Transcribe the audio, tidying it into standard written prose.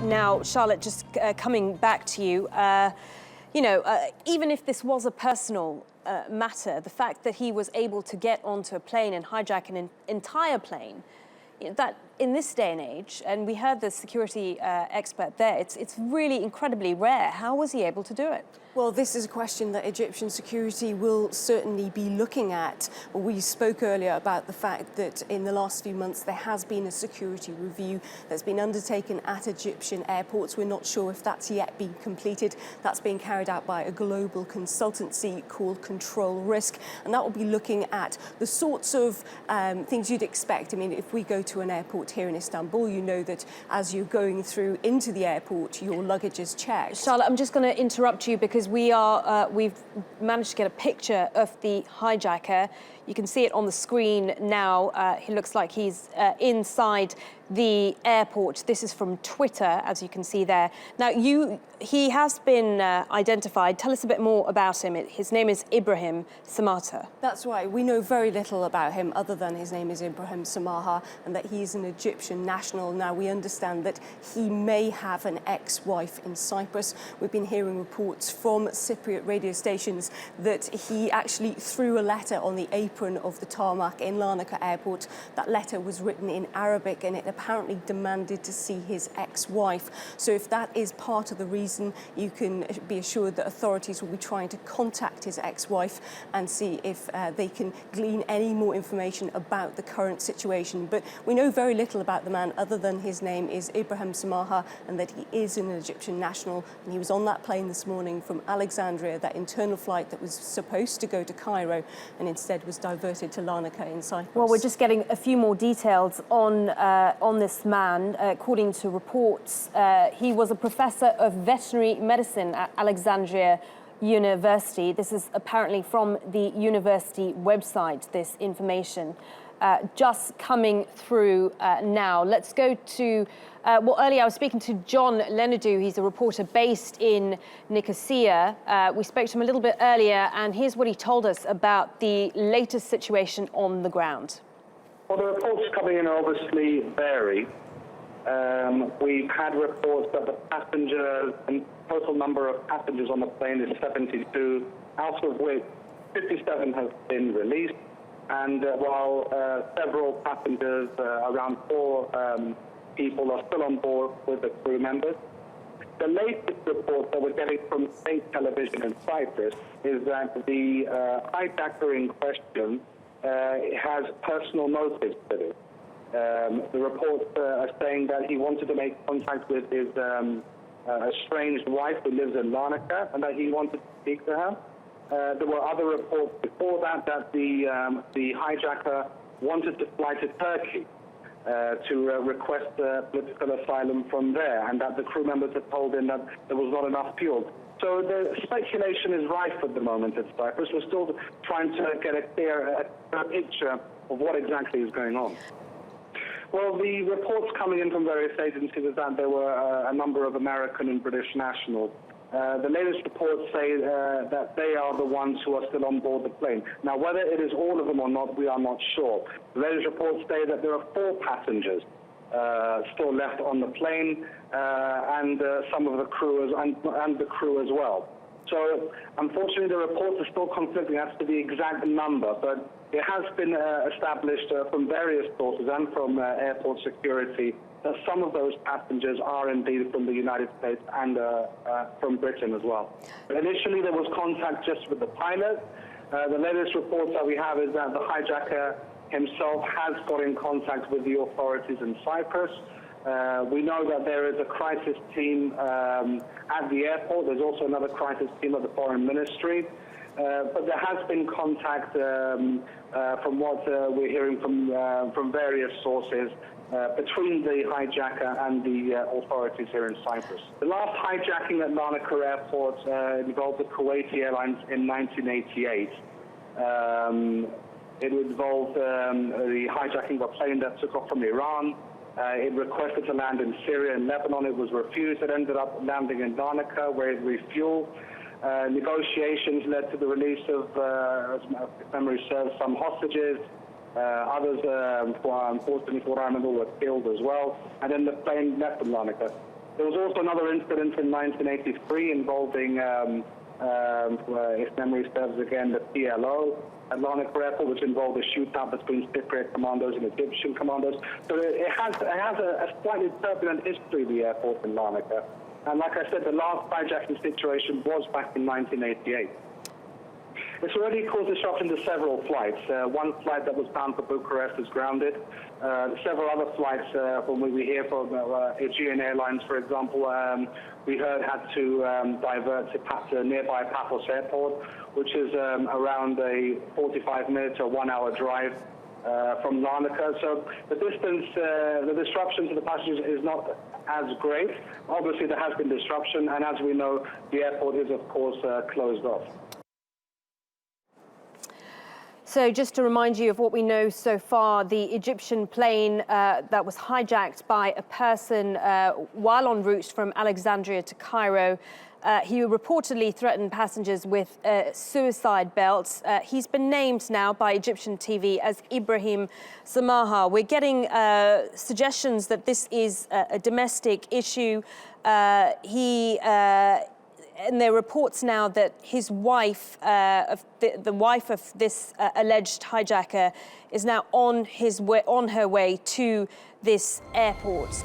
Now, Charlotte, just coming back to you, even if this was a personal matter, the fact that he was able to get onto a plane and hijack an entire plane, that in this day and age, and we heard the security expert there, it's really incredibly rare. How was he able to do it? Well, this is a question that Egyptian security will certainly be looking at. We spoke earlier about the fact that in the last few months there has been a security review that's been undertaken at Egyptian airports. We're not sure if that's yet been completed. That's being carried out by a global consultancy called Control Risk, and that will be looking at the sorts of things you'd expect. I mean, if we go to an airport here in Istanbul, you know that as you're going through into the airport, your luggage is checked. Charlotte, I'm just going to interrupt you because we've managed to get a picture of the hijacker. You can see it on the screen now. He looks like he's inside the airport. This is from Twitter, as you can see there. Now, he has been identified. Tell us a bit more about him. His name is Ibrahim Samata. That's right. We know very little about him other than his name is Ibrahim Samaha and that he's an Egyptian national. Now, we understand that he may have an ex-wife in Cyprus. We've been hearing reports from Cypriot radio stations that he actually threw a letter on the apron of the tarmac in Larnaca Airport. That letter was written in Arabic and it apparently demanded to see his ex-wife. So if that is part of the reason, you can be assured that authorities will be trying to contact his ex-wife and see if they can glean any more information about the current situation. But we know very little about the man other than his name is Ibrahim Samaha and that he is an Egyptian national. And he was on that plane this morning from Alexandria, that internal flight that was supposed to go to Cairo and instead was diverted to Larnaca in Cyprus. Well, we're just getting a few more details on this man. According to reports, he was a professor of veterinary medicine at Alexandria University. This is apparently from the university website, this information. Just coming through now. Let's go to, earlier I was speaking to John Lenadu. He's a reporter based in Nicosia. We spoke to him a little bit earlier, and here's what he told us about the latest situation on the ground. Well, the reports coming in obviously vary. We've had reports that the passengers, and total number of passengers on the plane is 72, out of which 57 have been released. And while several passengers, around 4 people, are still on board with the crew members. The latest report that we're getting from state television in Cyprus is that the hijacker in question has personal motives to this. The reports are saying that he wanted to make contact with his estranged wife who lives in Larnaca and that he wanted to speak to her. There were other reports before that the hijacker wanted to fly to Turkey to request political asylum from there, and that the crew members had told him that there was not enough fuel. So the speculation is rife at the moment in Cyprus. We're still trying to get a clear picture of what exactly is going on. Well, the reports coming in from various agencies is that there were a number of American and British nationals. The latest reports say that they are the ones who are still on board the plane. Now, whether it is all of them or not, we are not sure. The latest reports say that there are 4 passengers still left on the plane, and some of the crew and the crew as well. So, unfortunately, the reports are still conflicting as to the exact number, but it has been established from various sources and from airport security that some of those passengers are indeed from the United States and from Britain as well. Initially, there was contact just with the pilot. The latest reports that we have is that the hijacker himself has got in contact with the authorities in Cyprus. We know that there is a crisis team at the airport. There's also another crisis team at the Foreign Ministry. But there has been contact, from what we're hearing from various sources, between the hijacker and the authorities here in Cyprus. The last hijacking at Larnaca Airport involved the Kuwaiti Airlines in 1988. It involved the hijacking of a plane that took off from Iran. It requested to land in Syria and Lebanon. It was refused. It ended up landing in Larnaca, where it refueled. Negotiations led to the release of, if memory serves, some hostages. Others, unfortunately for what I remember, were killed as well. And then the plane left from Larnaca. There was also another incident in 1983 involving, if memory serves again, the PLO at Larnaca Airport, which involved a shootout between Cypriot commandos and Egyptian commandos. So it has a slightly turbulent history, the airport in Larnaca. And like I said, the last hijacking situation was back in 1988. It's already caused disruption to several flights. One flight that was bound for Bucharest is grounded. Several other flights, from what we hear from Aegean Airlines, for example, we heard had to divert to nearby Paphos Airport, which is around a 45-minute or 1-hour drive from Larnaca. So the distance, the disruption to the passengers is not as great. Obviously, there has been disruption, and as we know, the airport is, of course, closed off. So just to remind you of what we know so far, the Egyptian plane that was hijacked by a person while en route from Alexandria to Cairo, he reportedly threatened passengers with a suicide belt. He's been named now by Egyptian TV as Ibrahim Samaha. We're getting suggestions that this is a domestic issue. And there are reports now that his wife, the wife of this alleged hijacker, is now on her way to this airport.